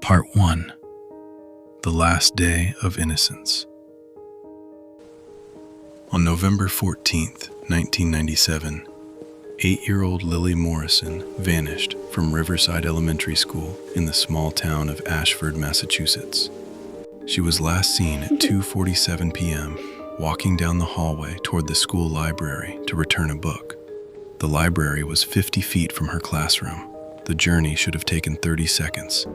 Part 1. The Last Day of Innocence. On November 14th, 1997, 8-year-old Lily Morrison vanished from Riverside Elementary School in the small town of Ashford, Massachusetts. She was last seen at 2:47 p.m. walking down the hallway toward the school library to return a book. The library was 50 feet from her classroom. The journey should have taken 30 seconds.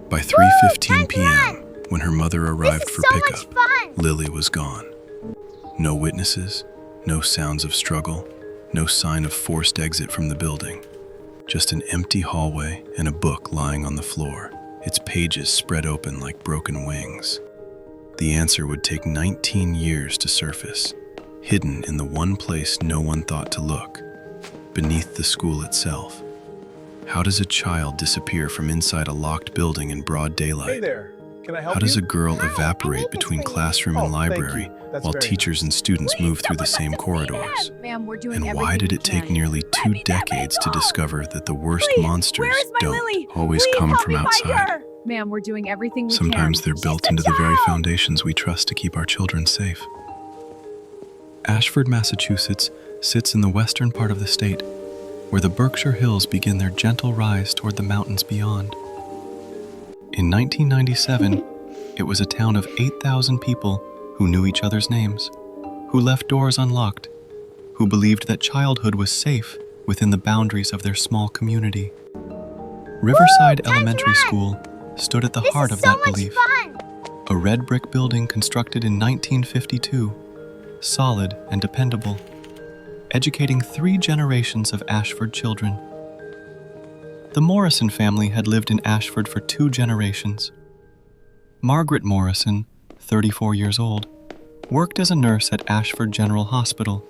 By 3:15 p.m., when her mother arrived for pickup, Lily was gone. No witnesses, no sounds of struggle, no sign of forced exit from the building. Just an empty hallway and a book lying on the floor, its pages spread open like broken wings. The answer would take 19 years to surface, hidden in the one place no one thought to look, beneath the school itself. How does a child disappear from inside a locked building in broad daylight? Hey there. Can I help How does you? a girl evaporate between classroom and library while teachers and students move through the same corridors? Ma'am, we're doing And why did it take nearly 2 decades to discover that the worst monsters don't always come from outside? Ma'am, we're doing everything we can. Sometimes they're built into the very foundations we trust to keep our children safe. Ashford, Massachusetts sits in the western part of the state, where the Berkshire Hills begin their gentle rise toward the mountains beyond. In 1997, it was a town of 8,000 people who knew each other's names, who left doors unlocked, who believed that childhood was safe within the boundaries of their small community. Riverside Elementary School stood at the heart of that belief. A red brick building constructed in 1952, solid and dependable, educating 3 generations of Ashford children. The Morrison family had lived in Ashford for 2 generations. Margaret Morrison, 34 years old, worked as a nurse at Ashford General Hospital,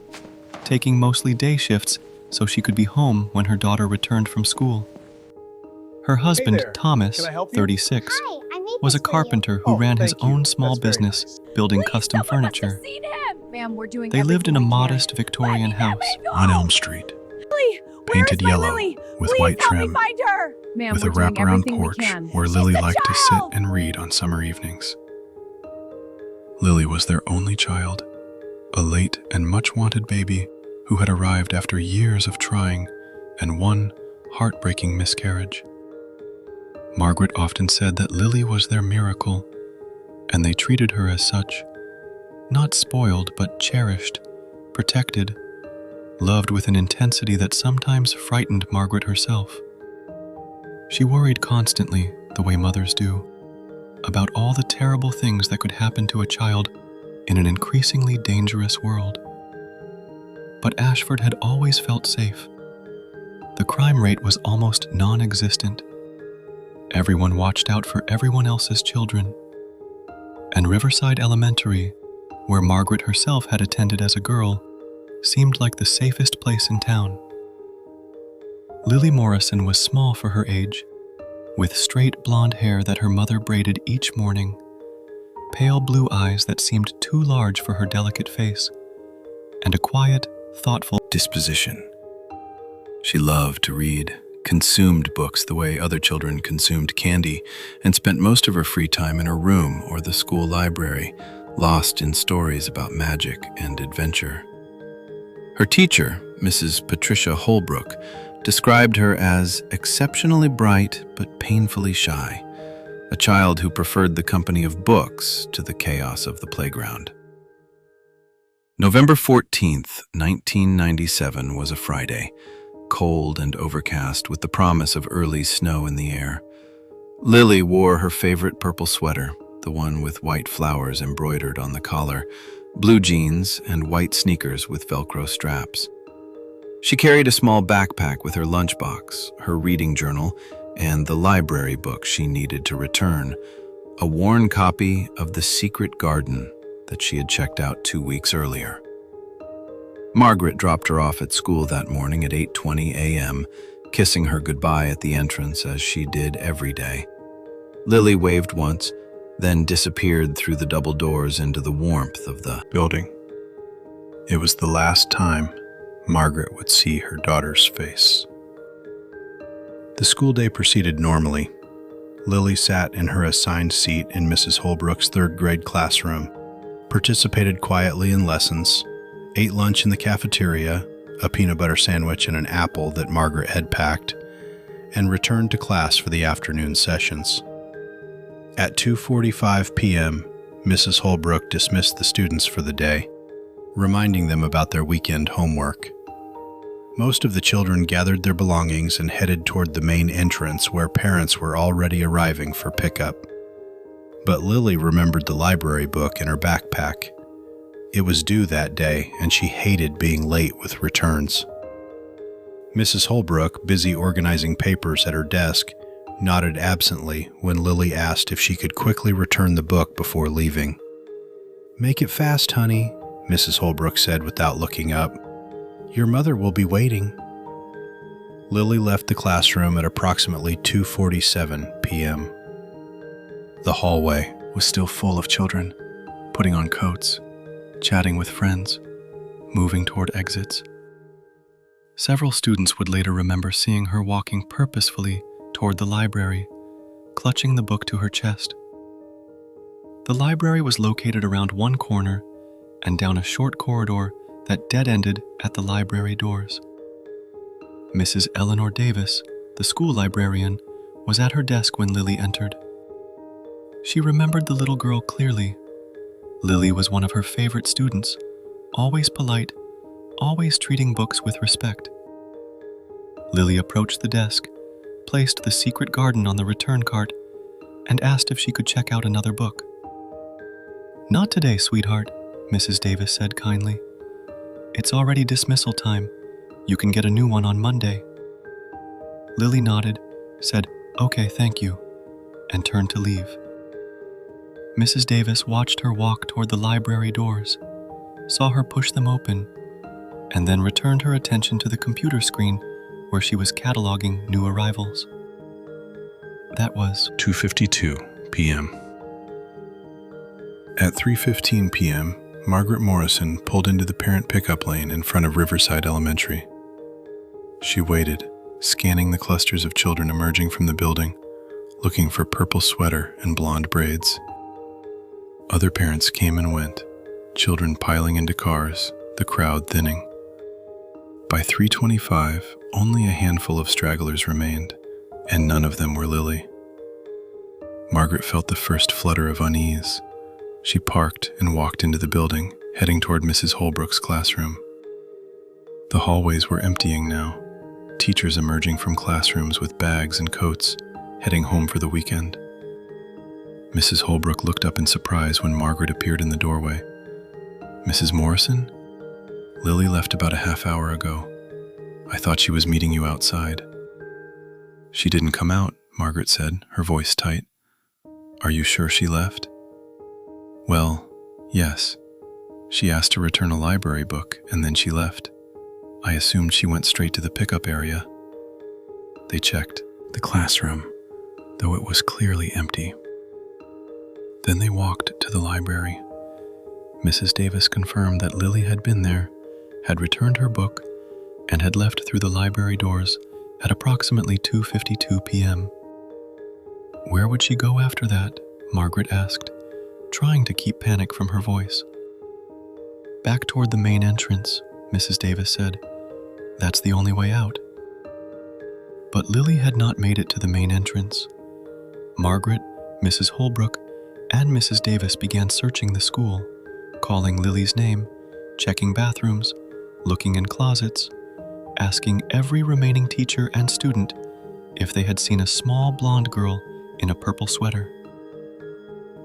taking mostly day shifts so she could be home when her daughter returned from school. Her husband, Thomas, Can I help you? 36, Hi, I made was a this for you. carpenter who ran his thank you. own small That's very business nice. building custom furniture. Ma'am, we're doing They lived in a everything we can. modest Victorian house on Elm Street, Lily, painted where is my yellow Lily? with Please white help me trim, find her. Ma'am, with a we're doing wraparound everything we porch can. where She's Lily a liked to sit child. and read on summer evenings. Lily was their only child, a late and much-wanted baby who had arrived after years of trying and one heartbreaking miscarriage. Margaret often said that Lily was their miracle, and they treated her as such, not spoiled but cherished, protected, loved with an intensity that sometimes frightened Margaret herself. She worried constantly, the way mothers do, about all the terrible things that could happen to a child in an increasingly dangerous world. But Ashford had always felt safe. The crime rate was almost non-existent. Everyone watched out for everyone else's children. And Riverside Elementary, where Margaret herself had attended as a girl, seemed like the safest place in town. Lily Morrison was small for her age, with straight blonde hair that her mother braided each morning, pale blue eyes that seemed too large for her delicate face, and a quiet, thoughtful disposition. She loved to read, consumed books the way other children consumed candy, and spent most of her free time in her room or the school library, lost in stories about magic and adventure. Her teacher, Mrs. Patricia Holbrook, described her as exceptionally bright but painfully shy, a child who preferred the company of books to the chaos of the playground. November 14th, 1997 was a Friday, cold and overcast with the promise of early snow in the air. Lily wore her favorite purple sweater, the one with white flowers embroidered on the collar, blue jeans, and white sneakers with Velcro straps. She carried a small backpack with her lunchbox, her reading journal, and the library book she needed to return, a worn copy of The Secret Garden that she had checked out 2 weeks earlier. Margaret dropped her off at school that morning at 8:20 a.m., kissing her goodbye at the entrance as she did every day. Lily waved once, then disappeared through the double doors into the warmth of the building. It was the last time Margaret would see her daughter's face. The school day proceeded normally. Lily sat in her assigned seat in Mrs. Holbrook's third grade classroom, participated quietly in lessons, ate lunch in the cafeteria, a peanut butter sandwich and an apple that Margaret had packed, and returned to class for the afternoon sessions. At 2:45 p.m., Mrs. Holbrook dismissed the students for the day, reminding them about their weekend homework. Most of the children gathered their belongings and headed toward the main entrance where parents were already arriving for pickup. But Lily remembered the library book in her backpack. It was due that day, and she hated being late with returns. Mrs. Holbrook, busy organizing papers at her desk, nodded absently when Lily asked if she could quickly return the book before leaving. "Make it fast, honey," Mrs. Holbrook said without looking up. "Your mother will be waiting." Lily left the classroom at approximately 2:47 p.m. The hallway was still full of children, putting on coats, chatting with friends, moving toward exits. Several students would later remember seeing her walking purposefully toward the library, clutching the book to her chest. The library was located around one corner and down a short corridor that dead-ended at the library doors. Mrs. Eleanor Davis, the school librarian, was at her desk when Lily entered. She remembered the little girl clearly. Lily was one of her favorite students, always polite, always treating books with respect. Lily approached the desk, placed The Secret Garden on the return cart, and asked if she could check out another book. "Not today, sweetheart," Mrs. Davis said kindly. "It's already dismissal time. You can get a new one on Monday." Lily nodded, said, "Okay, thank you," and turned to leave. Mrs. Davis watched her walk toward the library doors, saw her push them open, and then returned her attention to the computer screen where she was cataloging new arrivals. That was 2:52 p.m. At 3:15 p.m., Margaret Morrison pulled into the parent pickup lane in front of Riverside Elementary. She waited, scanning the clusters of children emerging from the building, looking for purple sweater and blonde braids. Other parents came and went, children piling into cars, the crowd thinning. By 3:25, only a handful of stragglers remained, and none of them were Lily. Margaret felt the first flutter of unease. She parked and walked into the building, heading toward Mrs. Holbrook's classroom. The hallways were emptying now, teachers emerging from classrooms with bags and coats, heading home for the weekend. Mrs. Holbrook looked up in surprise when Margaret appeared in the doorway. "Mrs. Morrison? Lily left about a half hour ago. I thought she was meeting you outside." "She didn't come out," Margaret said, her voice tight. "Are you sure she left?" "Well, yes. She asked to return a library book, and then she left. I assumed she went straight to the pickup area." They checked the classroom, though it was clearly empty. Then they walked to the library. Mrs. Davis confirmed that Lily had been there, had returned her book, and had left through the library doors at approximately 2:52 p.m. "Where would she go after that?" Margaret asked, trying to keep panic from her voice. "Back toward the main entrance," Mrs. Davis said. "That's the only way out." But Lily had not made it to the main entrance. Margaret, Mrs. Holbrook, and Mrs. Davis began searching the school, calling Lily's name, checking bathrooms, looking in closets, asking every remaining teacher and student if they had seen a small blonde girl in a purple sweater.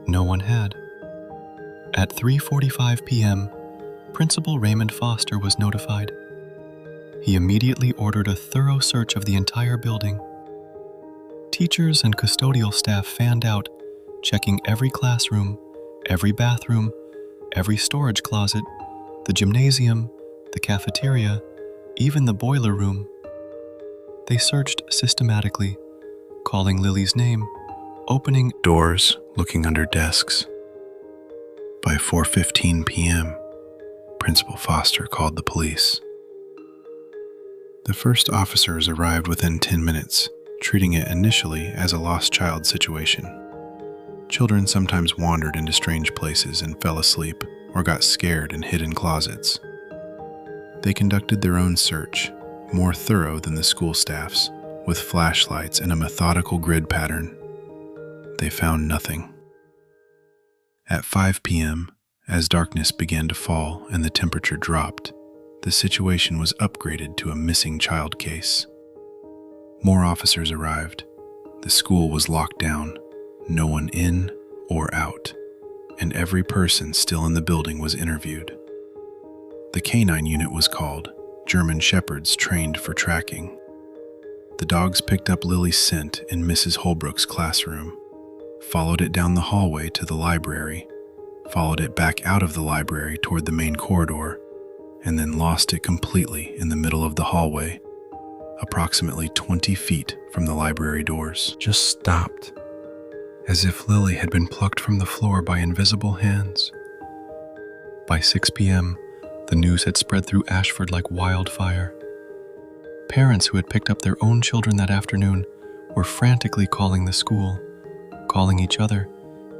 No one had. At 3:45 p.m., Principal Raymond Foster was notified. He immediately ordered a thorough search of the entire building. Teachers and custodial staff fanned out, checking every classroom, every bathroom, every storage closet, the gymnasium, the cafeteria, even the boiler room. They searched systematically, calling Lily's name, opening doors, looking under desks. By 4:15 p.m., Principal Foster called the police. The first officers arrived within 10 minutes, treating it initially as a lost child situation. Children sometimes wandered into strange places and fell asleep or got scared and hid in closets. They conducted their own search, more thorough than the school staff's, with flashlights and a methodical grid pattern. They found nothing. At 5 p.m., as darkness began to fall and the temperature dropped, the situation was upgraded to a missing child case. More officers arrived. The school was locked down, no one in or out, and every person still in the building was interviewed. The canine unit was called, German shepherds trained for tracking. The dogs picked up Lily's scent in Mrs. Holbrook's classroom, followed it down the hallway to the library, followed it back out of the library toward the main corridor, and then lost it completely in the middle of the hallway, approximately 20 feet from the library doors. Just stopped, as if Lily had been plucked from the floor by invisible hands. By 6 p.m., the news had spread through Ashford like wildfire. Parents who had picked up their own children that afternoon were frantically calling the school, calling each other,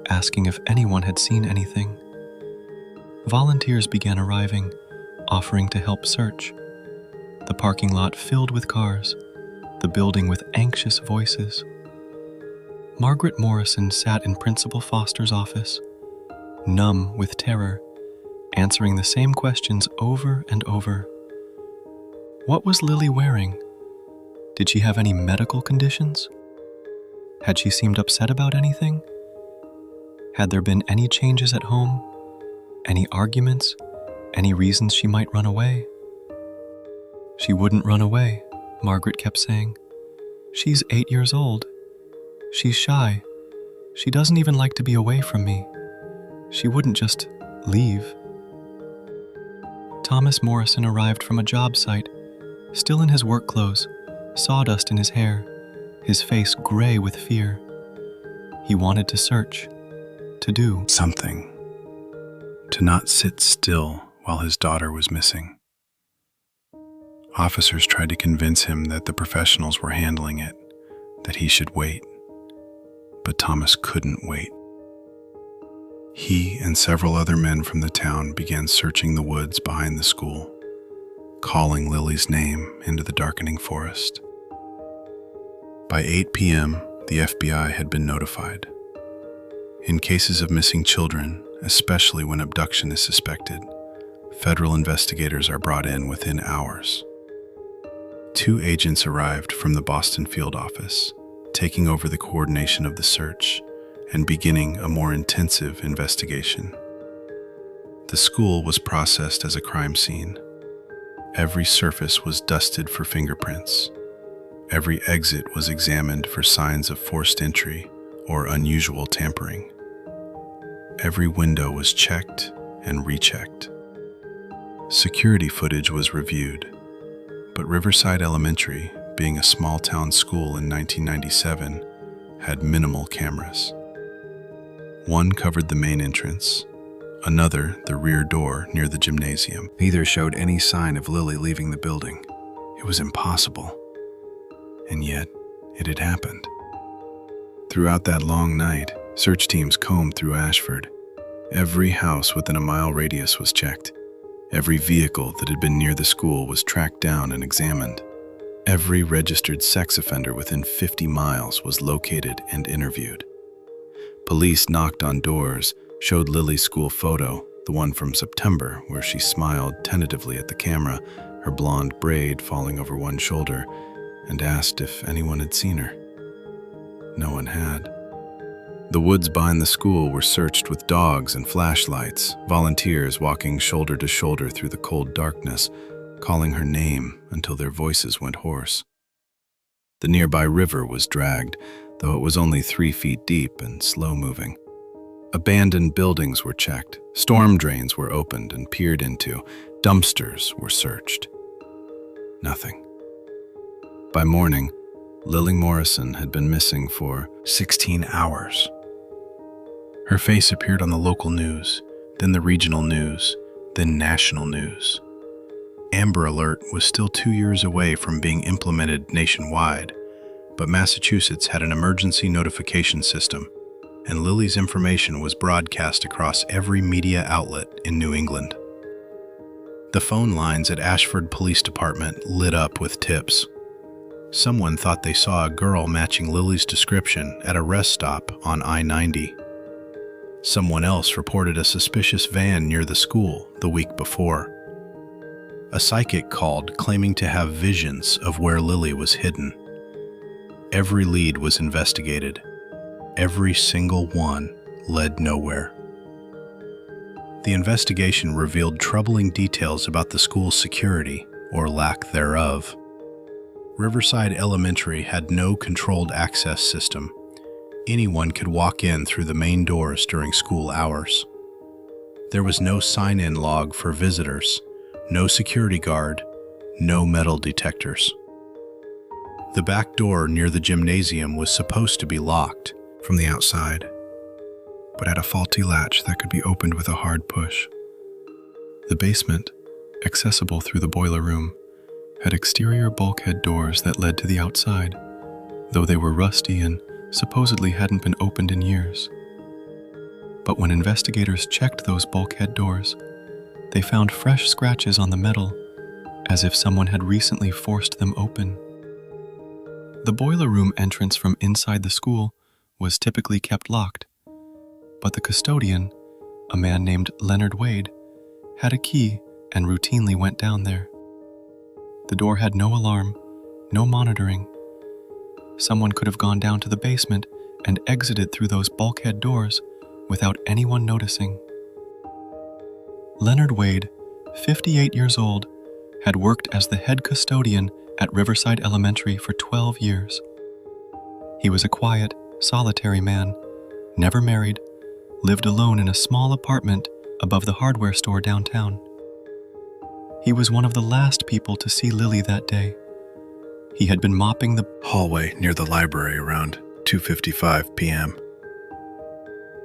asking if anyone had seen anything. Volunteers began arriving, offering to help search. The parking lot filled with cars, the building with anxious voices. Margaret Morrison sat in Principal Foster's office, numb with terror, answering the same questions over and over. What was Lily wearing? Did she have any medical conditions? Had she seemed upset about anything? Had there been any changes at home? Any arguments? Any reasons she might run away? She wouldn't run away, Margaret kept saying. She's 8 years old. She's shy. She doesn't even like to be away from me. She wouldn't just leave. Thomas Morrison arrived from a job site, still in his work clothes, sawdust in his hair, his face gray with fear. He wanted to search, to do something, to not sit still while his daughter was missing. Officers tried to convince him that the professionals were handling it, that he should wait. But Thomas couldn't wait. He and several other men from the town began searching the woods behind the school, calling Lily's name into the darkening forest. By 8 p.m., the FBI had been notified. In cases of missing children, especially when abduction is suspected, federal investigators are brought in within hours. 2 agents arrived from the Boston field office, taking over the coordination of the search and beginning a more intensive investigation. The school was processed as a crime scene. Every surface was dusted for fingerprints. Every exit was examined for signs of forced entry or unusual tampering. Every window was checked and rechecked. Security footage was reviewed, but Riverside Elementary, being a small-town school in 1997, had minimal cameras. One covered the main entrance, another the rear door near the gymnasium. Neither showed any sign of Lily leaving the building. It was impossible. And yet, it had happened. Throughout that long night, search teams combed through Ashford. Every house within a mile radius was checked. Every vehicle that had been near the school was tracked down and examined. Every registered sex offender within 50 miles was located and interviewed. Police knocked on doors, showed Lily's school photo, the one from September, where she smiled tentatively at the camera, her blonde braid falling over one shoulder, and asked if anyone had seen her. No one had. The woods behind the school were searched with dogs and flashlights, volunteers walking shoulder to shoulder through the cold darkness, calling her name until their voices went hoarse. The nearby river was dragged, though it was only 3 feet deep and slow-moving. Abandoned buildings were checked, storm drains were opened and peered into, dumpsters were searched. Nothing. By morning, Lily Morrison had been missing for 16 hours. Her face appeared on the local news, then the regional news, then national news. Amber Alert was still 2 years away from being implemented nationwide, but Massachusetts had an emergency notification system, and Lily's information was broadcast across every media outlet in New England. The phone lines at Ashford Police Department lit up with tips. Someone thought they saw a girl matching Lily's description at a rest stop on I-90. Someone else reported a suspicious van near the school the week before. A psychic called claiming to have visions of where Lily was hidden. Every lead was investigated. Every single one led nowhere. The investigation revealed troubling details about the school's security, or lack thereof. Riverside Elementary had no controlled access system. Anyone could walk in through the main doors during school hours. There was no sign-in log for visitors, no security guard, no metal detectors. The back door near the gymnasium was supposed to be locked from the outside, but had a faulty latch that could be opened with a hard push. The basement, accessible through the boiler room, had exterior bulkhead doors that led to the outside, though they were rusty and supposedly hadn't been opened in years. But when investigators checked those bulkhead doors, they found fresh scratches on the metal, as if someone had recently forced them open. The boiler room entrance from inside the school was typically kept locked, but the custodian, a man named Leonard Wade, had a key and routinely went down there. The door had no alarm, no monitoring. Someone could have gone down to the basement and exited through those bulkhead doors without anyone noticing. Leonard Wade, 58 years old, had worked as the head custodian at Riverside Elementary for 12 years. He was a quiet, solitary man, never married, lived alone in a small apartment above the hardware store downtown. He was one of the last people to see Lily that day. He had been mopping the hallway near the library around 2:55 p.m.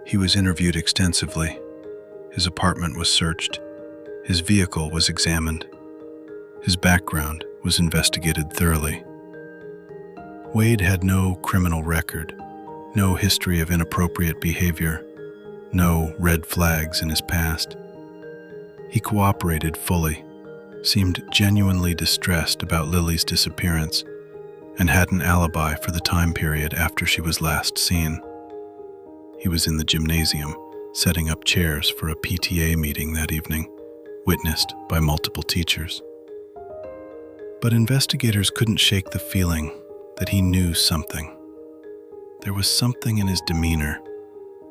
He was interviewed extensively. His apartment was searched. His vehicle was examined. His background was investigated thoroughly. Wade had no criminal record, no history of inappropriate behavior, no red flags in his past. He cooperated fully, seemed genuinely distressed about Lily's disappearance, and had an alibi for the time period after she was last seen. He was in the gymnasium, setting up chairs for a PTA meeting that evening, witnessed by multiple teachers. But investigators couldn't shake the feeling that he knew something. There was something in his demeanor,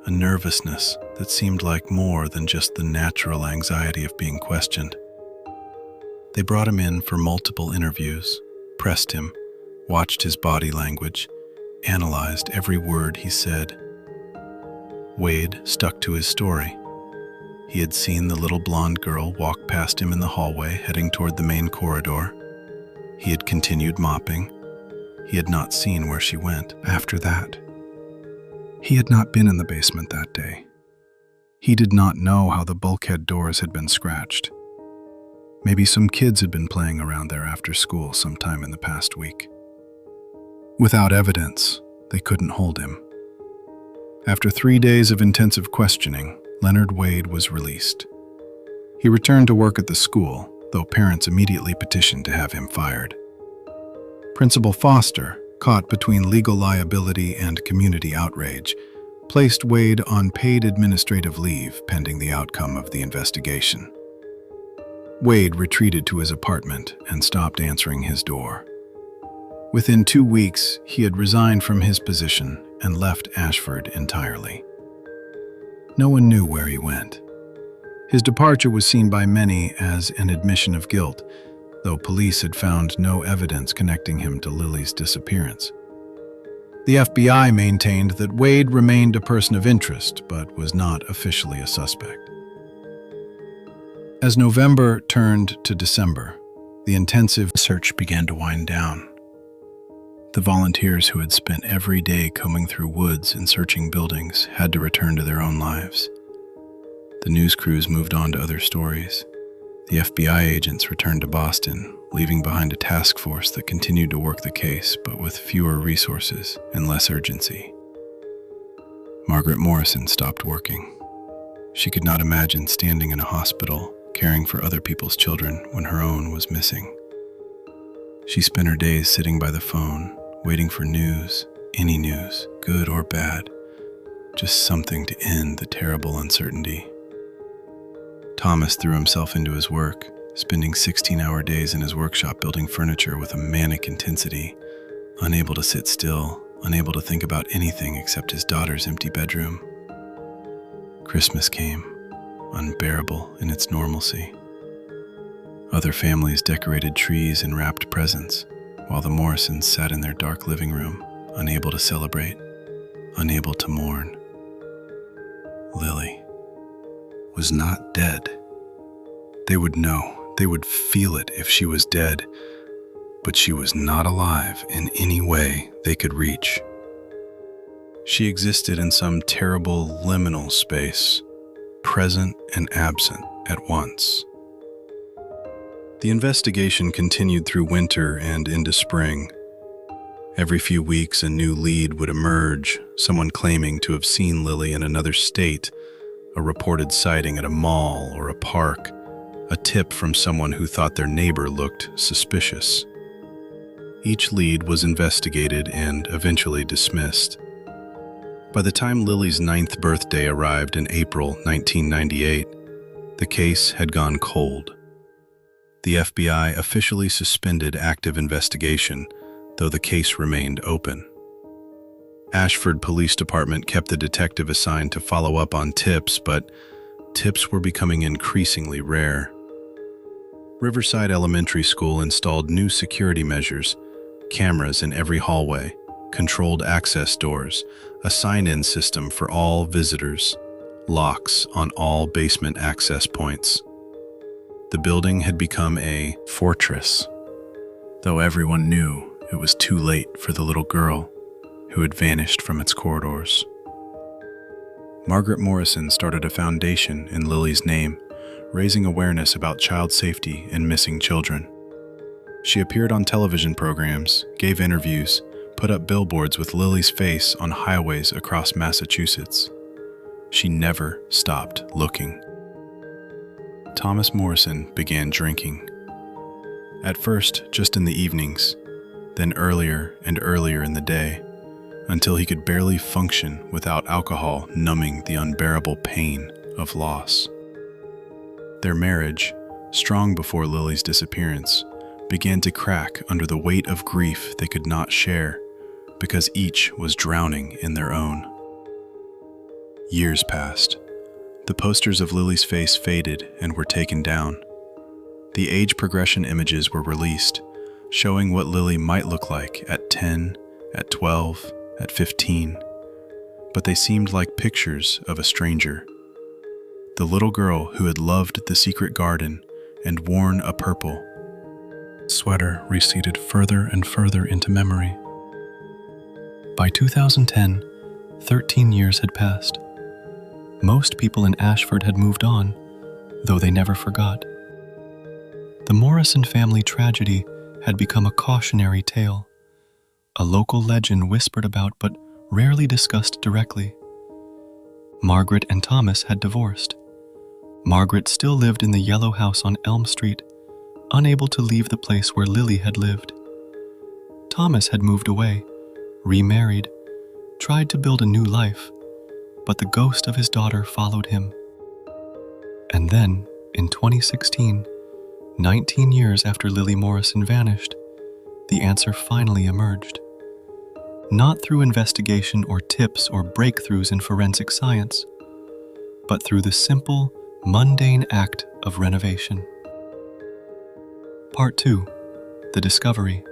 a nervousness that seemed like more than just the natural anxiety of being questioned. They brought him in for multiple interviews, pressed him, watched his body language, analyzed every word he said. Wade stuck to his story. He had seen the little blonde girl walk past him in the hallway heading toward the main corridor. He had continued mopping. He had not seen where she went after that. He had not been in the basement that day. He did not know how the bulkhead doors had been scratched. Maybe some kids had been playing around there after school sometime in the past week. Without evidence, they couldn't hold him. After 3 days of intensive questioning, Leonard Wade was released. He returned to work at the school, though parents immediately petitioned to have him fired. Principal Foster, caught between legal liability and community outrage, placed Wade on paid administrative leave pending the outcome of the investigation. Wade retreated to his apartment and stopped answering his door. Within 2 weeks, he had resigned from his position and left Ashford entirely. No one knew where he went. His departure was seen by many as an admission of guilt, though police had found no evidence connecting him to Lily's disappearance. The FBI maintained that Wade remained a person of interest, but was not officially a suspect. As November turned to December, the intensive search began to wind down. The volunteers who had spent every day combing through woods and searching buildings had to return to their own lives. The news crews moved on to other stories. The FBI agents returned to Boston, leaving behind a task force that continued to work the case, but with fewer resources and less urgency. Margaret Morrison stopped working. She could not imagine standing in a hospital, caring for other people's children when her own was missing. She spent her days sitting by the phone, waiting for news, any news, good or bad, just something to end the terrible uncertainty. Thomas threw himself into his work, spending 16-hour days in his workshop building furniture with a manic intensity, unable to sit still, unable to think about anything except his daughter's empty bedroom. Christmas came, unbearable in its normalcy. Other families decorated trees and wrapped presents, while the Morrisons sat in their dark living room, unable to celebrate, unable to mourn. Lily was not dead. They would know, they would feel it if she was dead, but she was not alive in any way they could reach. She existed in some terrible liminal space, present and absent at once. The investigation continued through winter and into spring. Every few weeks, a new lead would emerge, someone claiming to have seen Lily in another state, a reported sighting at a mall or a park, a tip from someone who thought their neighbor looked suspicious. Each lead was investigated and eventually dismissed. By the time Lily's 9th birthday arrived in April 1998, the case had gone cold. The FBI officially suspended active investigation, though the case remained open. Ashford Police Department kept the detective assigned to follow up on tips, but tips were becoming increasingly rare. Riverside Elementary School installed new security measures, cameras in every hallway, controlled access doors, a sign-in system for all visitors, locks on all basement access points. The building had become a fortress, though everyone knew it was too late for the little girl who had vanished from its corridors. Margaret Morrison started a foundation in Lily's name, raising awareness about child safety and missing children. She appeared on television programs, gave interviews, put up billboards with Lily's face on highways across Massachusetts. She never stopped looking. Thomas Morrison began drinking. At first, just in the evenings, then earlier and earlier in the day, until he could barely function without alcohol numbing the unbearable pain of loss. Their marriage, strong before Lily's disappearance, began to crack under the weight of grief they could not share, because each was drowning in their own. Years passed. The posters of Lily's face faded and were taken down. The age progression images were released, showing what Lily might look like at 10, at 12, at 15, but they seemed like pictures of a stranger. The little girl who had loved the secret garden and worn a purple sweater receded further and further into memory. By 2010, 13 years had passed. Most people in Ashford had moved on, though they never forgot. The Morrison family tragedy had become a cautionary tale, a local legend whispered about but rarely discussed directly. Margaret and Thomas had divorced. Margaret still lived in the yellow house on Elm Street, unable to leave the place where Lily had lived. Thomas had moved away, remarried, tried to build a new life, but the ghost of his daughter followed him. And then, in 2016, 19 years after Lily Morrison vanished, the answer finally emerged. Not through investigation or tips or breakthroughs in forensic science, but through the simple, mundane act of renovation. Part 2. The Discovery.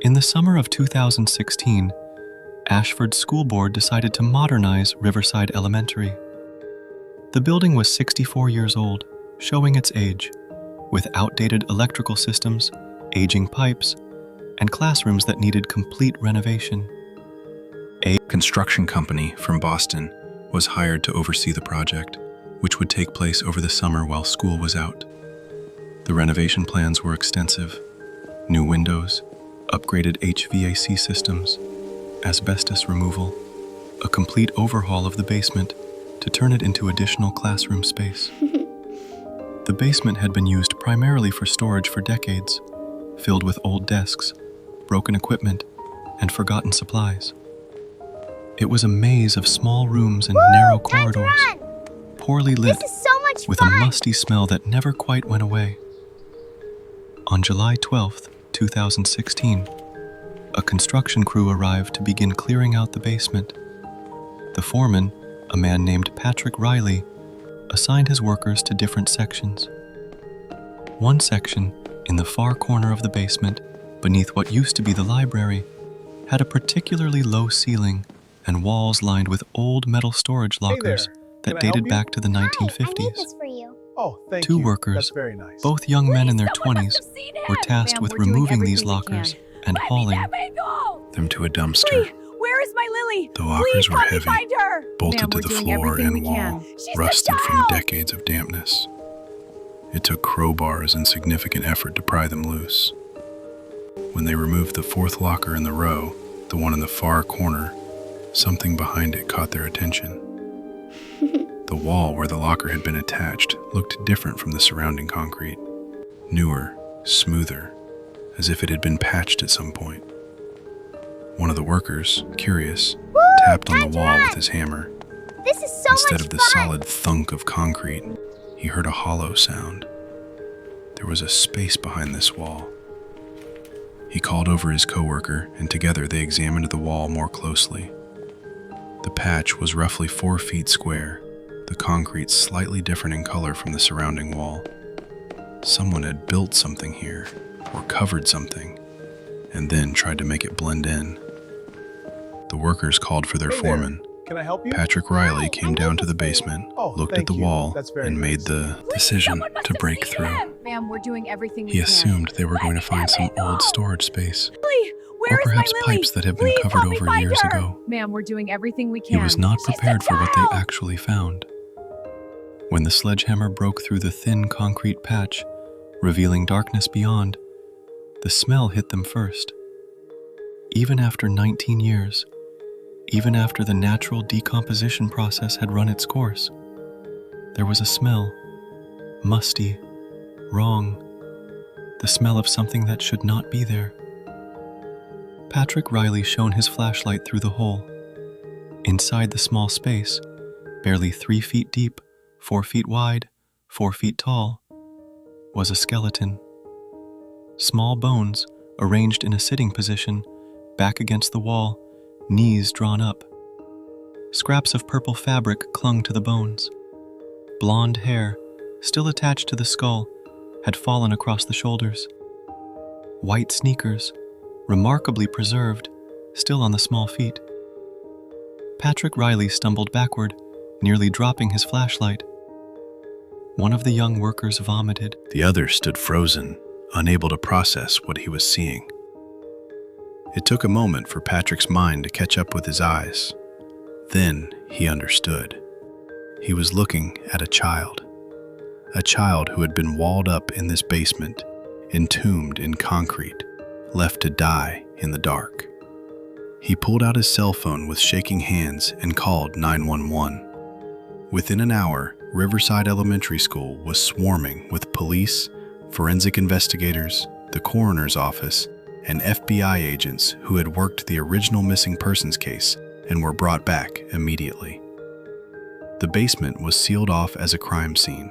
In the summer of 2016, Ashford School Board decided to modernize Riverside Elementary. The building was 64 years old, showing its age, with outdated electrical systems, aging pipes, and classrooms that needed complete renovation. A construction company from Boston was hired to oversee the project, which would take place over the summer while school was out. The renovation plans were extensive: new windows, upgraded HVAC systems, asbestos removal, a complete overhaul of the basement to turn it into additional classroom space. The basement had been used primarily for storage for decades, filled with old desks, broken equipment, and forgotten supplies. It was a maze of small rooms and narrow corridors, poorly lit, This is so much with fun! a musty smell that never quite went away. On July 12th, 2016, a construction crew arrived to begin clearing out the basement. The foreman, a man named Patrick Riley, assigned his workers to different sections. One section, in the far corner of the basement, beneath what used to be the library, had a particularly low ceiling and walls lined with old metal storage lockers that Can I help dated you? back to the Hi, I 1950s. made this for you. Oh, thank Two you. workers, That's very nice. both young men in their Someone must 20s, have seen were him. tasked Ma'am, with we're doing removing these everything we lockers can. and Let me hauling that man go! Them to a dumpster. Lee, where is my Lily? The lockers Please were help me heavy, find her. bolted Ma'am, to we're the doing floor everything and we wall, can. She's a rusted from child. decades of dampness. It took crowbars and significant effort to pry them loose. When they removed the fourth locker in the row, the one in the far corner, something behind it caught their attention. The wall where the locker had been attached looked different from the surrounding concrete. Newer, smoother, as if it had been patched at some point. One of the workers, curious, tapped on the wall with his hammer. This is so Instead much of the fun! solid thunk of concrete, he heard a hollow sound. There was a space behind this wall. He called over his coworker, and together they examined the wall more closely. The patch was roughly 4 feet square, the concrete slightly different in color from the surrounding wall. Someone had built something here, or covered something, and then tried to make it blend in. The workers called for their Hey there. foreman. Can I help you? Patrick Riley Hi, came I down made to the this for you. basement, Oh, looked at thank the you. wall, That's very and made nice. the decision Someone must to have break seen through. him. Ma'am, we're doing everything we He can. assumed they were Let going to me find that some man old go. storage space, Lily, where or is my perhaps Lily? pipes that have been Please covered help me over find years her. ago. Ma'am, we're doing everything we He can. was not She's a prepared for what they child. actually found. When the sledgehammer broke through the thin concrete patch, revealing darkness beyond, the smell hit them first. Even after 19 years, even after the natural decomposition process had run its course, there was a smell, musty, wrong, the smell of something that should not be there. Patrick Riley shone his flashlight through the hole. Inside the small space, barely 3 feet deep, 4 feet wide, 4 feet tall, was a skeleton. Small bones, arranged in a sitting position, back against the wall, knees drawn up. Scraps of purple fabric clung to the bones. Blonde hair, still attached to the skull, had fallen across the shoulders. White sneakers, remarkably preserved, still on the small feet. Patrick Riley stumbled backward, nearly dropping his flashlight. One of the young workers vomited. The other stood frozen, unable to process what he was seeing. It took a moment for Patrick's mind to catch up with his eyes. Then he understood. He was looking at a child who had been walled up in this basement, entombed in concrete, left to die in the dark. He pulled out his cell phone with shaking hands and called 911. Within an hour, Riverside Elementary School was swarming with police, forensic investigators, the coroner's office, and FBI agents who had worked the original missing persons case and were brought back immediately. The basement was sealed off as a crime scene.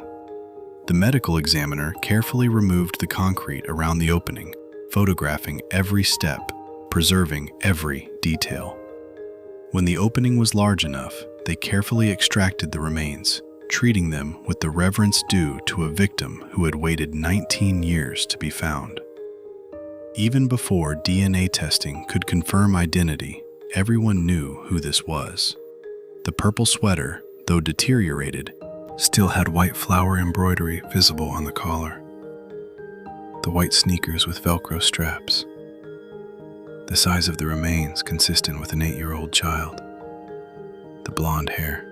The medical examiner carefully removed the concrete around the opening, photographing every step, preserving every detail. When the opening was large enough, they carefully extracted the remains, treating them with the reverence due to a victim who had waited 19 years to be found. Even before DNA testing could confirm identity, everyone knew who this was. The purple sweater, though deteriorated, still had white flower embroidery visible on the collar. The white sneakers with Velcro straps. The size of the remains consistent with an 8-year-old child. The blonde hair.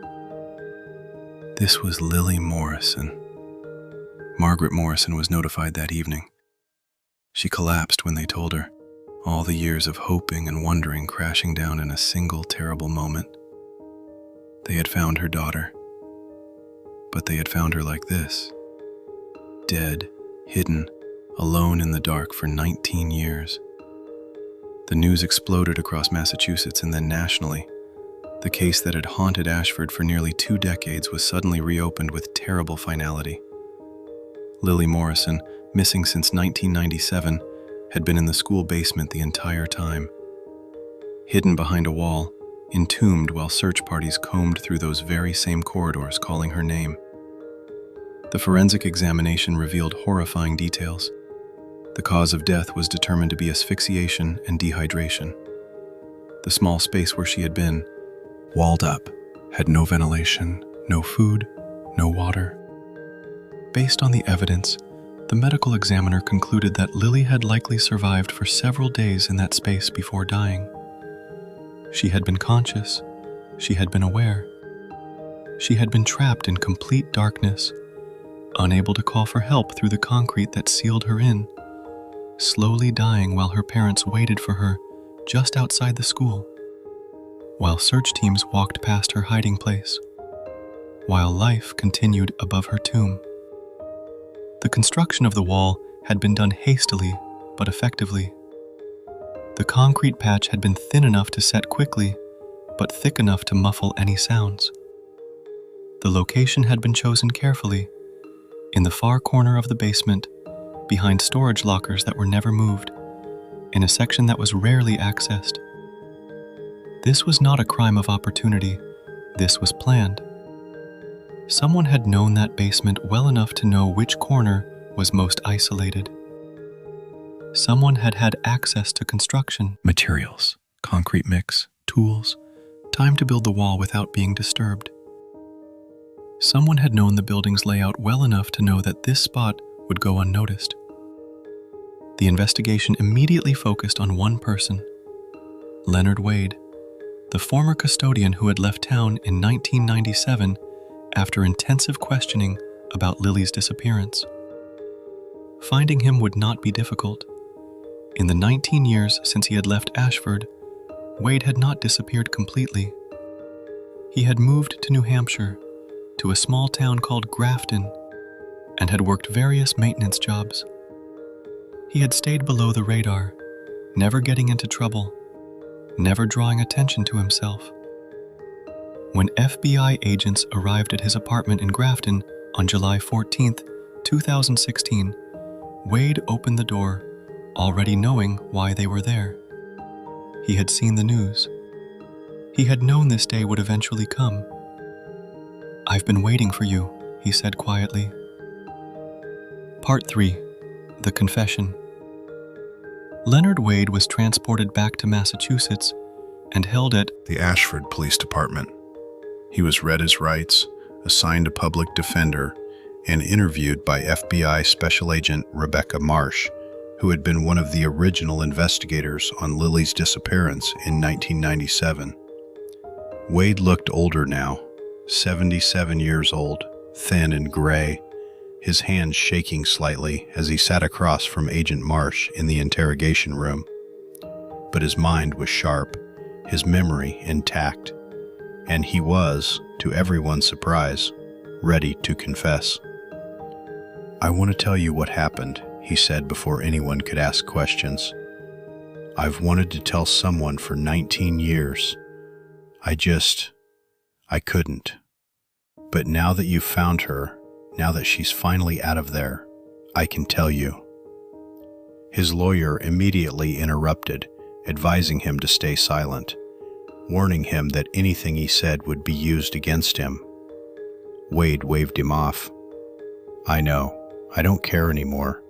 This was Lily Morrison. Margaret Morrison was notified that evening. She collapsed when they told her, all the years of hoping and wondering crashing down in a single terrible moment. They had found her daughter, but they had found her like this, dead, hidden, alone in the dark for 19 years. The news exploded across Massachusetts and then nationally. The case that had haunted Ashford for nearly 2 decades was suddenly reopened with terrible finality. Lily Morrison, missing since 1997, had been in the school basement the entire time. Hidden behind a wall, entombed while search parties combed through those very same corridors calling her name. The forensic examination revealed horrifying details. The cause of death was determined to be asphyxiation and dehydration. The small space where she had been, walled up, had no ventilation, no food, no water. Based on the evidence, the medical examiner concluded that Lily had likely survived for several days in that space before dying. She had been conscious. She had been aware. She had been trapped in complete darkness, unable to call for help through the concrete that sealed her in, slowly dying while her parents waited for her just outside the school, while search teams walked past her hiding place, while life continued above her tomb. The construction of the wall had been done hastily but effectively. The concrete patch had been thin enough to set quickly, but thick enough to muffle any sounds. The location had been chosen carefully, in the far corner of the basement, behind storage lockers that were never moved, in a section that was rarely accessed. This was not a crime of opportunity. This was planned. Someone had known that basement well enough to know which corner was most isolated. Someone had had access to construction materials, concrete mix, tools, time to build the wall without being disturbed. Someone had known the building's layout well enough to know that this spot would go unnoticed. The investigation immediately focused on one person, Leonard Wade, the former custodian who had left town in 1997 after intensive questioning about Lily's disappearance. Finding him would not be difficult. In the 19 years since he had left Ashford, Wade had not disappeared completely. He had moved to New Hampshire, to a small town called Grafton, and had worked various maintenance jobs. He had stayed below the radar, never getting into trouble, never drawing attention to himself. When FBI agents arrived at his apartment in Grafton on July 14, 2016, Wade opened the door, already knowing why they were there. He had seen the news. He had known this day would eventually come. "I've been waiting for you," he said quietly. Part 3. The Confession. Leonard Wade was transported back to Massachusetts and held at the Ashford Police Department. He was read his rights, assigned a public defender, and interviewed by FBI Special Agent Rebecca Marsh, who had been one of the original investigators on Lily's disappearance in 1997. Wade looked older now, 77 years old, thin and gray, his hands shaking slightly as he sat across from Agent Marsh in the interrogation room. But his mind was sharp, his memory intact, and he was, to everyone's surprise, ready to confess. "I want to tell you what happened," he said before anyone could ask questions. "I've wanted to tell someone for 19 years. I couldn't. But now that you've found her, now that she's finally out of there, I can tell you." His lawyer immediately interrupted, advising him to stay silent, warning him that anything he said would be used against him. Wade waved him off. "I know. I don't care anymore.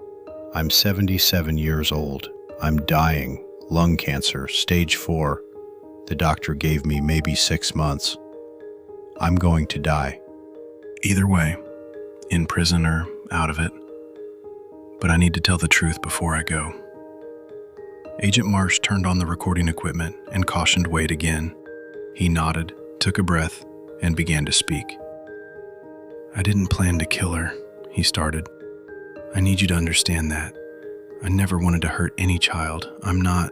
I'm 77 years old. I'm dying. Lung cancer, stage 4. The doctor gave me maybe 6 months. I'm going to die. Either way, in prison or out of it. But I need to tell the truth before I go." Agent Marsh turned on the recording equipment and cautioned Wade again. He nodded, took a breath, and began to speak. "I didn't plan to kill her," he started. "I need you to understand that. I never wanted to hurt any child. I'm not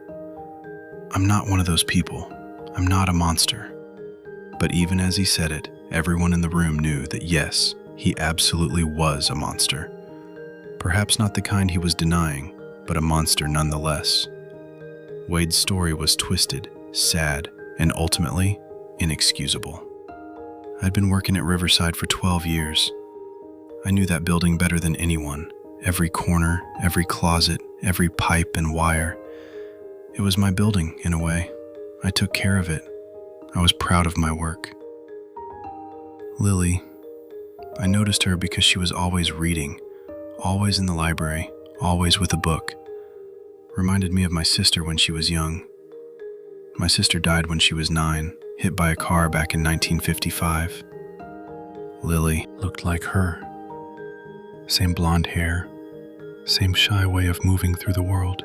one of those people. I'm not a monster." But even as he said it, everyone in the room knew that yes, he absolutely was a monster. Perhaps not the kind he was denying, but a monster nonetheless. Wade's story was twisted, sad, and ultimately inexcusable. I'd been working at Riverside for 12 years. I knew that building better than anyone. Every corner, every closet, every pipe and wire. It was my building, in a way. I took care of it. I was proud of my work. Lily, I noticed her because she was always reading, always in the library, always with a book. Reminded me of my sister when she was young. My sister died when she was 9, hit by a car back in 1955. Lily looked like her. Same blonde hair, same shy way of moving through the world.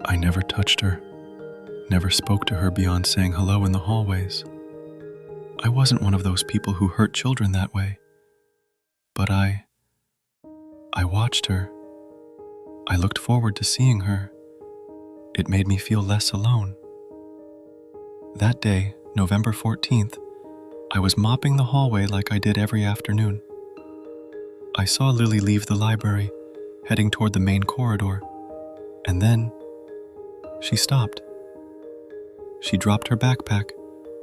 I never touched her, never spoke to her beyond saying hello in the hallways. I wasn't one of those people who hurt children that way. But I watched her. I looked forward to seeing her. It made me feel less alone. That day, November 14th, I was mopping the hallway like I did every afternoon. I saw Lily leave the library, heading toward the main corridor, and then she stopped. She dropped her backpack,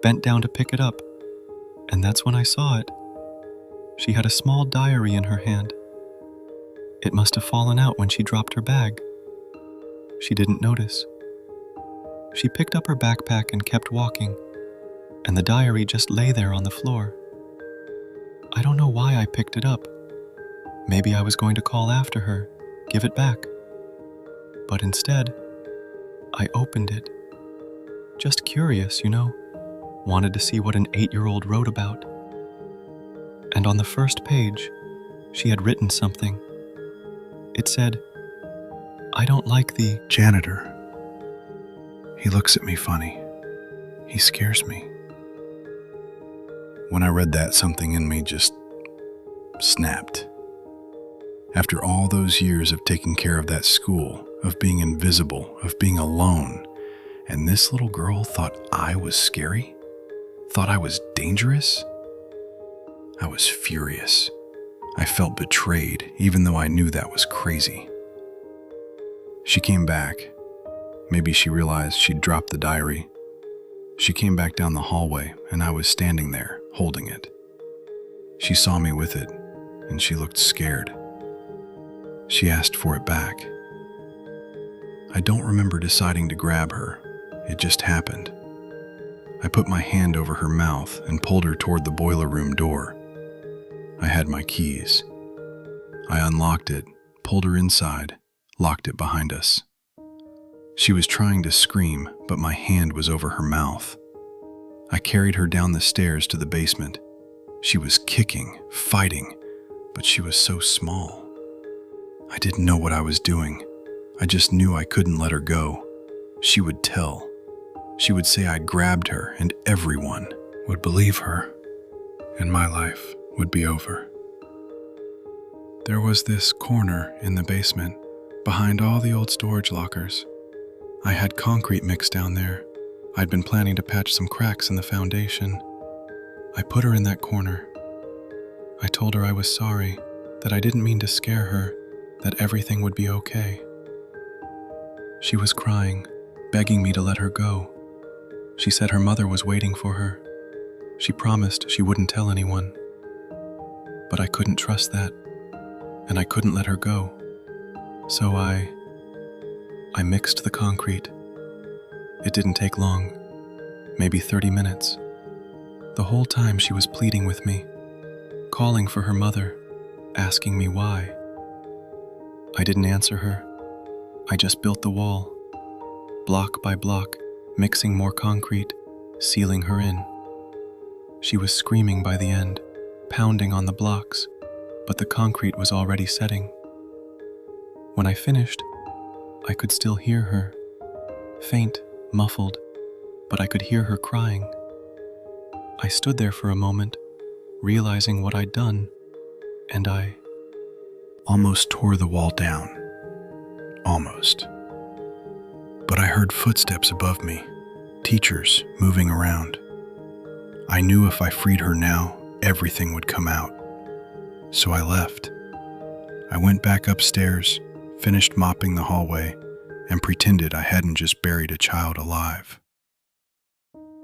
bent down to pick it up, and that's when I saw it. She had a small diary in her hand. It must have fallen out when she dropped her bag. She didn't notice. She picked up her backpack and kept walking, and the diary just lay there on the floor. I don't know why I picked it up. Maybe I was going to call after her, give it back. But instead, I opened it. Just curious, wanted to see what an 8-year-old wrote about. And on the first page, she had written something. It said, "I don't like the janitor. He looks at me funny. He scares me." When I read that, something in me just snapped. After all those years of taking care of that school, of being invisible, of being alone, and this little girl thought I was scary? Thought I was dangerous? I was furious. I felt betrayed, even though I knew that was crazy. She came back. Maybe she realized she'd dropped the diary. She came back down the hallway, and I was standing there, holding it. She saw me with it, and she looked scared. She asked for it back. I don't remember deciding to grab her. It just happened. I put my hand over her mouth and pulled her toward the boiler room door. I had my keys. I unlocked it, pulled her inside, locked it behind us. She was trying to scream, but my hand was over her mouth. I carried her down the stairs to the basement. She was kicking, fighting, but she was so small. I didn't know what I was doing. I just knew I couldn't let her go. She would tell. She would say I'd grabbed her, and everyone would believe her, and my life would be over. There was this corner in the basement, behind all the old storage lockers. I had concrete mixed down there. I'd been planning to patch some cracks in the foundation. I put her in that corner. I told her I was sorry, that I didn't mean to scare her, that everything would be okay. She was crying, begging me to let her go. She said her mother was waiting for her. She promised she wouldn't tell anyone. But I couldn't trust that, and I couldn't let her go. So I mixed the concrete. It didn't take long, maybe 30 minutes. The whole time she was pleading with me, calling for her mother, asking me why. I didn't answer her. I just built the wall, block by block, mixing more concrete, sealing her in. She was screaming by the end, pounding on the blocks, but the concrete was already setting. When I finished, I could still hear her, faint, muffled, but I could hear her crying. I stood there for a moment, realizing what I'd done, and I almost tore the wall down. Almost. But I heard footsteps above me, teachers moving around. I knew if I freed her now, everything would come out. So I left. I went back upstairs, finished mopping the hallway, and pretended I hadn't just buried a child alive.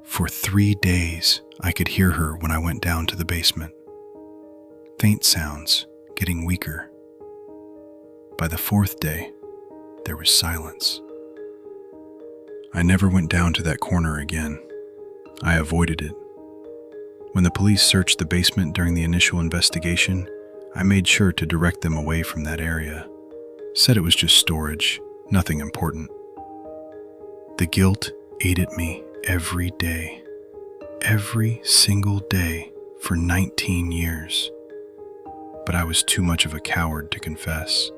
For 3 days, I could hear her when I went down to the basement. Faint sounds, getting weaker. By the 4th day, there was silence. I never went down to that corner again. I avoided it. When the police searched the basement during the initial investigation, I made sure to direct them away from that area. Said it was just storage, nothing important. The guilt ate at me every day. Every single day for 19 years. But I was too much of a coward to confess.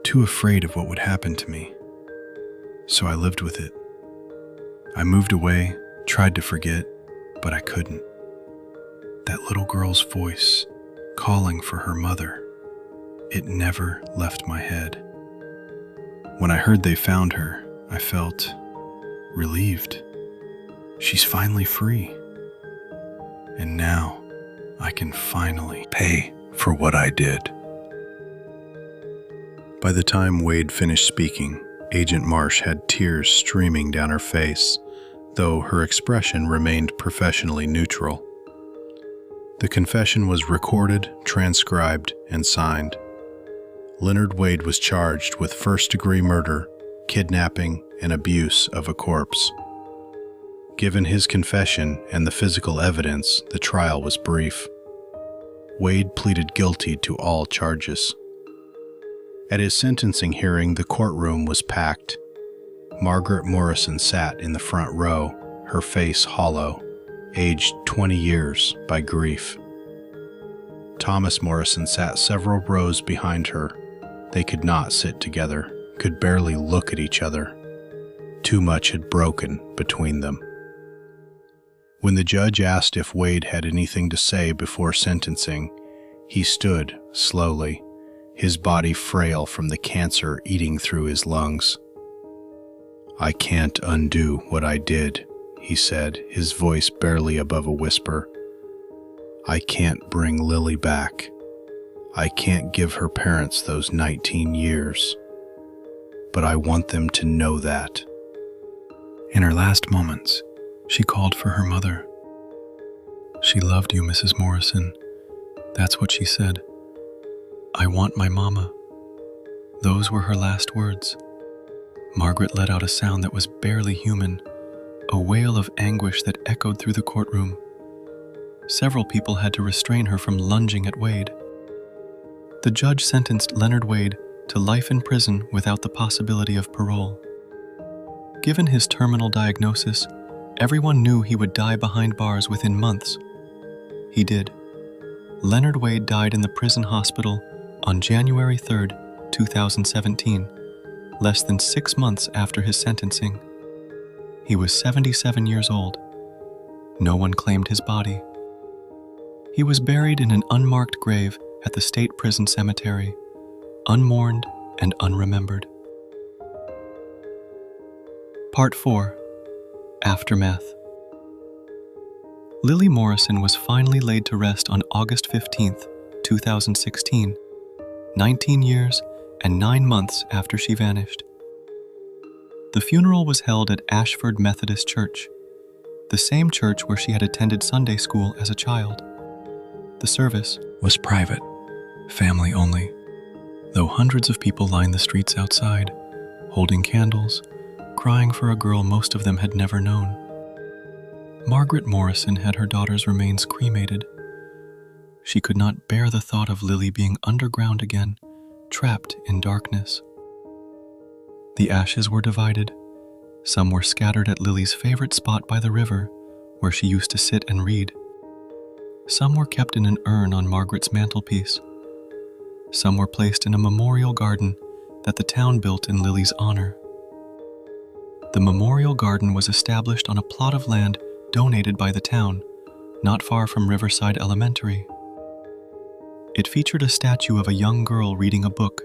Too afraid of what would happen to me. So I lived with it. I moved away, tried to forget, but I couldn't. That little girl's voice, calling for her mother, it never left my head. When I heard they found her, I felt relieved. She's finally free. And now I can finally pay for what I did. By the time Wade finished speaking, Agent Marsh had tears streaming down her face, though her expression remained professionally neutral. The confession was recorded, transcribed, and signed. Leonard Wade was charged with first-degree murder, kidnapping, and abuse of a corpse. Given his confession and the physical evidence, the trial was brief. Wade pleaded guilty to all charges. At his sentencing hearing, the courtroom was packed. Margaret Morrison sat in the front row, her face hollow, aged 20 years by grief. Thomas Morrison sat several rows behind her. They could not sit together, could barely look at each other. Too much had broken between them. When the judge asked if Wade had anything to say before sentencing, he stood slowly, his body frail from the cancer eating through his lungs. "I can't undo what I did," he said, his voice barely above a whisper. "I can't bring Lily back. I can't give her parents those 19 years. But I want them to know that." In her last moments, she called for her mother. "She loved you, Mrs. Morrison." That's what she said. "I want my mama." Those were her last words. Margaret let out a sound that was barely human, a wail of anguish that echoed through the courtroom. Several people had to restrain her from lunging at Wade. The judge sentenced Leonard Wade to life in prison without the possibility of parole. Given his terminal diagnosis, everyone knew he would die behind bars within months. He did. Leonard Wade died in the prison hospital on January 3, 2017, less than 6 months after his sentencing. He was 77 years old. No one claimed his body. He was buried in an unmarked grave at the state prison cemetery, unmourned and unremembered. Part 4. Aftermath. Lily Morrison was finally laid to rest on August 15, 2016, 19 years and 9 months after she vanished. The funeral was held at Ashford Methodist Church, the same church where she had attended Sunday school as a child. The service was private, family only, though hundreds of people lined the streets outside, holding candles, crying for a girl most of them had never known. Margaret Morrison had her daughter's remains cremated. She could not bear the thought of Lily being underground again, trapped in darkness. The ashes were divided. Some were scattered at Lily's favorite spot by the river, where she used to sit and read. Some were kept in an urn on Margaret's mantelpiece. Some were placed in a memorial garden that the town built in Lily's honor. The memorial garden was established on a plot of land donated by the town, not far from Riverside Elementary. It featured a statue of a young girl reading a book,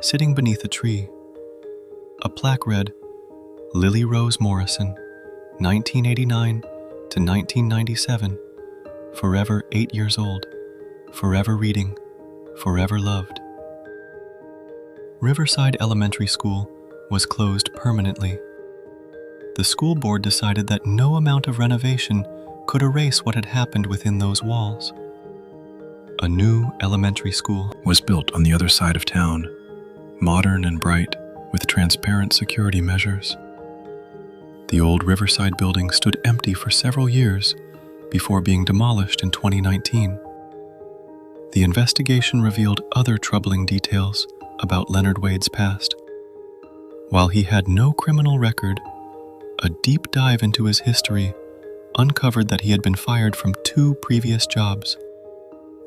sitting beneath a tree. A plaque read, Lily Rose Morrison, 1989 to 1997, forever 8 years old, forever reading, forever loved. Riverside Elementary School was closed permanently. The school board decided that no amount of renovation could erase what had happened within those walls. A new elementary school Was built on the other side of town, modern and bright, with transparent security measures. The old Riverside building stood empty for several years before being demolished in 2019. The investigation revealed other troubling details about Leonard Wade's past. While he had no criminal record, a deep dive into his history uncovered that he had been fired from 2 previous jobs,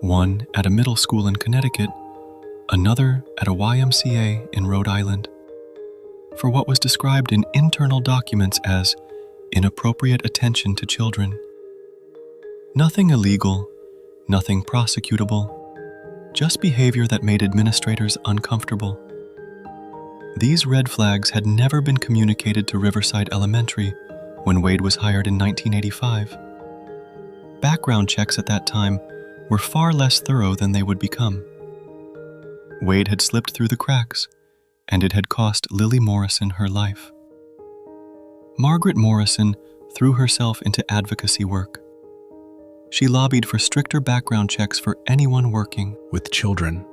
one at a middle school in Connecticut, another at a YMCA in Rhode Island, for what was described in internal documents as inappropriate attention to children. Nothing illegal, nothing prosecutable, just behavior that made administrators uncomfortable. These red flags had never been communicated to Riverside Elementary when Wade was hired in 1985. Background checks at that time were far less thorough than they would become. Wade had slipped through the cracks, and it had cost Lily Morrison her life. Margaret Morrison threw herself into advocacy work. She lobbied for stricter background checks for anyone working With children,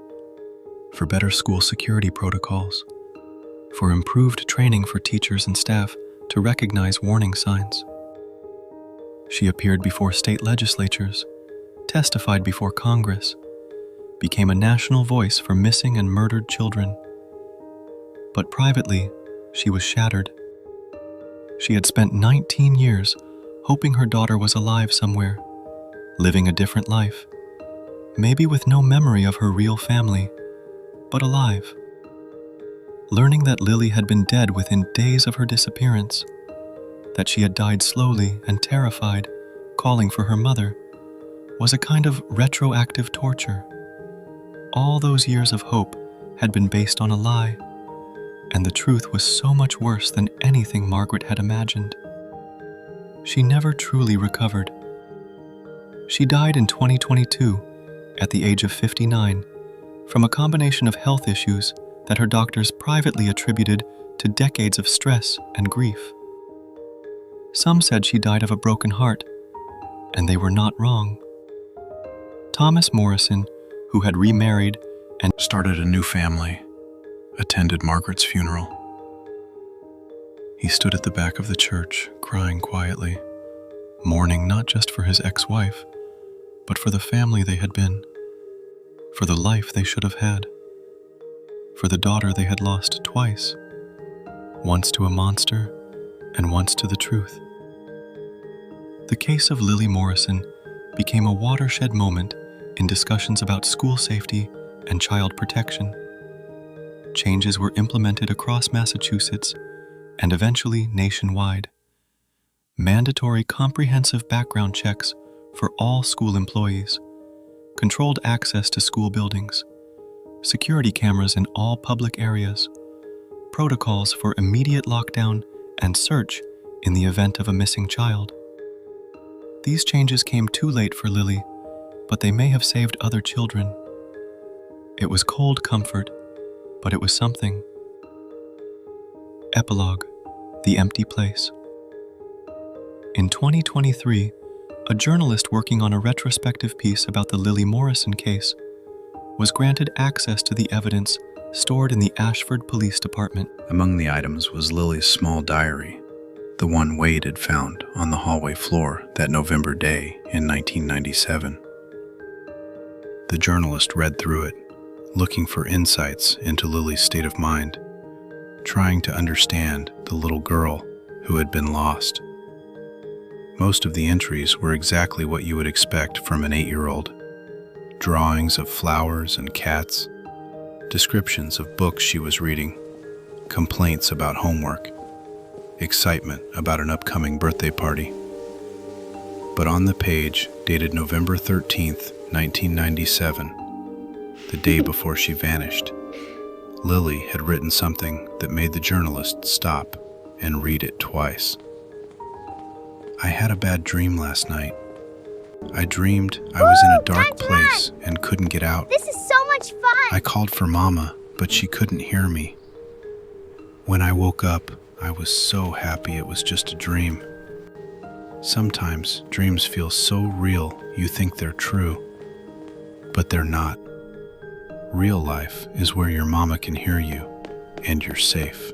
for better school security protocols, for improved training for teachers and staff to recognize warning signs. She appeared before state legislatures, testified before Congress, became a national voice for missing and murdered children. But privately, she was shattered. She had spent 19 years hoping her daughter was alive somewhere, living a different life, maybe with no memory of her real family, but alive. Learning that Lily had been dead within days of her disappearance, that she had died slowly and terrified, calling for her mother, was a kind of retroactive torture. All those years of hope had been based on a lie, and the truth was so much worse than anything Margaret had imagined. She never truly recovered. She died in 2022, at the age of 59, from a combination of health issues that her doctors privately attributed to decades of stress and grief. Some said she died of a broken heart, and they were not wrong. Thomas Morrison, who had remarried and started a new family, attended Margaret's funeral. he stood at the back of the church, crying quietly, mourning not just for his ex-wife, but for the family they had been, for the life they should have had, for the daughter they had lost twice, once to a monster and once to the truth. The case of Lily Morrison became a watershed moment in discussions about school safety and child protection. Changes were implemented across Massachusetts and eventually nationwide. Mandatory comprehensive background checks for all school employees, controlled access to school buildings, security cameras in all public areas, protocols for immediate lockdown and search in the event of a missing child. These changes came too late for Lily, but they may have saved other children. It was cold comfort, but it was something. Epilogue: The Empty Place. In 2023, a journalist working on a retrospective piece about the Lily Morrison case was granted access to the evidence stored in the Ashford Police Department. Among the items was Lily's small diary, the one Wade had found on the hallway floor that November day in 1997. The journalist read through it, looking for insights into Lily's state of mind, trying to understand the little girl who had been lost. Most of the entries were exactly what you would expect from an 8-year-old. Drawings of flowers and cats, descriptions of books she was reading, complaints about homework, excitement about an upcoming birthday party. But on the page, dated November 13th, 1997, the day before she vanished, Lily had written something that made the journalist stop and read it twice. "I had a bad dream last night. I dreamed I was in a dark place and couldn't get out. This is so much fun! I called for Mama, but she couldn't hear me. When I woke up, I was so happy it was just a dream. Sometimes dreams feel so real you think they're true, but they're not. Real life is where your mama can hear you and you're safe."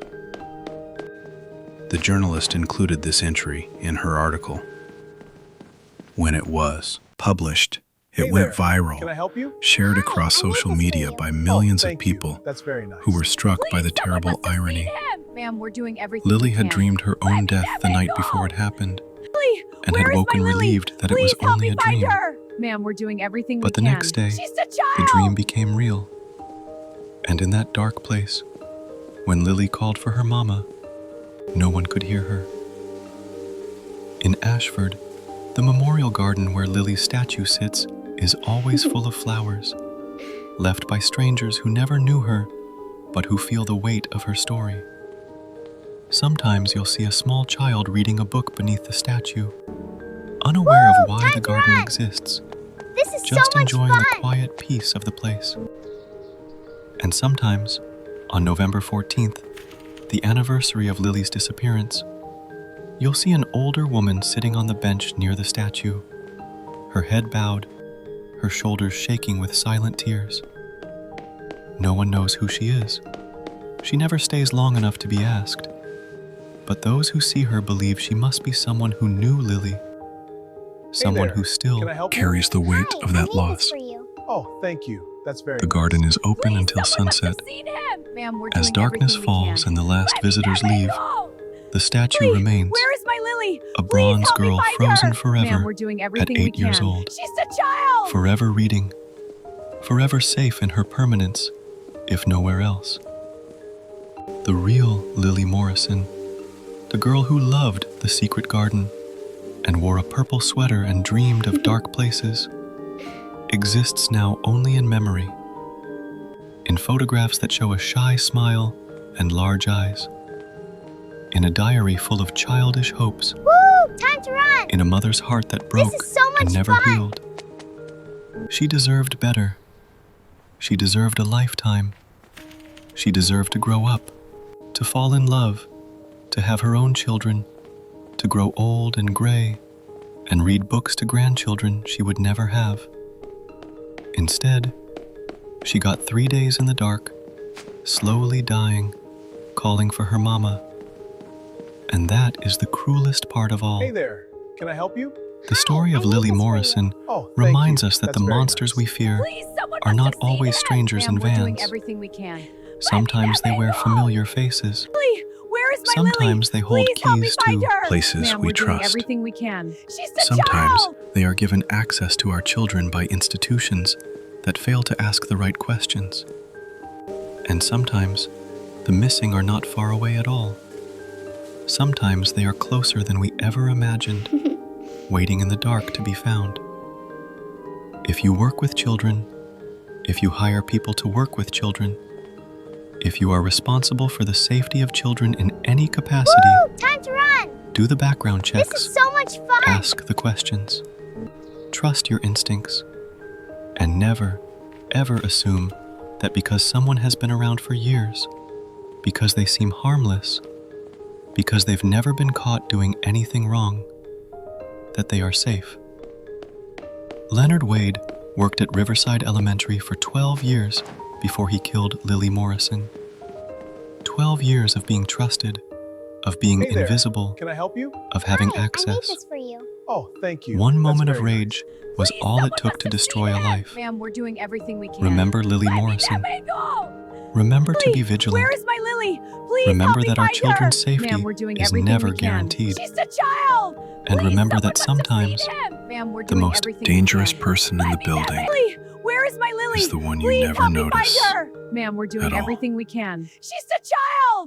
The journalist included this entry in her article. When it was published, it went viral, Can I help you? shared Hi, across I'm social Lucas media Williams. by millions of Thank you. people That's very nice. who were struck by the terrible irony. Ma'am, we're doing everything Lily we had can. dreamed her own Let death the me night go. before it happened, Lily, and where had is woken my Lily? relieved that it was Please help only me a find dream. her. Ma'am, we're doing everything But we the can. next day, She's a child. the dream became real. And in that dark place, when Lily called for her mama, no one could hear her. In Ashford, the memorial garden where Lily's statue sits is always full of flowers, left by strangers who never knew her, but who feel the weight of her story. Sometimes you'll see a small child reading a book beneath the statue, unaware of why the garden exists, This is just so much enjoying fun! the quiet peace of the place. And sometimes, on November 14th, the anniversary of Lily's disappearance, you'll see an older woman sitting on the bench near the statue, her head bowed, her shoulders shaking with silent tears. No one knows who she is. She never stays long enough to be asked. But those who see her believe she must be someone who knew Lily, someone there. who still Can I help you? carries the weight Hi, of I that made this loss. for you. Oh, thank you. That's very The nice. garden is open Please, until someone must have sunset. seen him. Ma'am, we're As doing darkness everything we falls can. and the last Let me visitors go. leave, the statue Lily, remains, where is my Lily? a Please bronze help me girl find frozen her. forever Ma'am, we're doing everything 8 we years can. old. She's a child. forever reading, forever safe in her permanence, if nowhere else. The real Lily Morrison, the girl who loved the secret garden and wore a purple sweater and dreamed of dark places, exists now only in memory, in photographs that show a shy smile and large eyes, in a diary full of childish hopes, Woo! Time to run! in a mother's heart that broke This is so much and never fun! healed. She deserved better. She deserved a lifetime. She deserved to grow up, to fall in love, to have her own children, to grow old and gray, and read books to grandchildren she would never have. Instead, she got 3 days in the dark, slowly dying, calling for her mama. And that is the cruelest part of all. Hey there. Can I help you? The story Hi, of I made Lily this for you. Morrison Oh, thank reminds you. us that That's the very monsters nice. we fear Please, someone are must not have seen always him. strangers Ma'am, in we're doing vans. everything we can. Sometimes they Let me wear go. familiar faces. Lily, where is my Sometimes Lily? they hold Please help me keys find to her. places Ma'am, we we're doing trust. everything we can. She's a Sometimes child. they are given access to our children by institutions that fail to ask the right questions. And sometimes the missing are not far away at all. Sometimes they are closer than we ever imagined, waiting in the dark to be found. If you work with children, if you hire people to work with children, if you are responsible for the safety of children in any capacity, Woo! Time to run! do the background This checks, is so much fun! ask the questions, trust your instincts, and never, ever assume that because someone has been around for years, because they seem harmless, because they've never been caught doing anything wrong, that they are safe. Leonard Wade worked at Riverside Elementary for 12 years before he killed Lily Morrison. 12 years of being trusted, of being Hey there. invisible, Can I help you? of having Hi, I made access. this for you. Oh, thank you. One That's moment of very nice. rage was Please, all it someone took must to have destroy seen a him. life. Ma'am, we're doing everything we can. Remember Lily Let Morrison. me go. Remember to Lily, be vigilant. Where is my Lily? Please Remember help me that our find children's her. safety Ma'am, we're doing is everything never we can. guaranteed. She's a child. And Please, remember someone that must have sometimes seen him. Ma'am, we're The doing most everything we dangerous can. person in the Let me go. building Lily, where is my Lily? is the one you Please never help me notice find her. Ma'am, we're doing at all. everything we can. She's a child.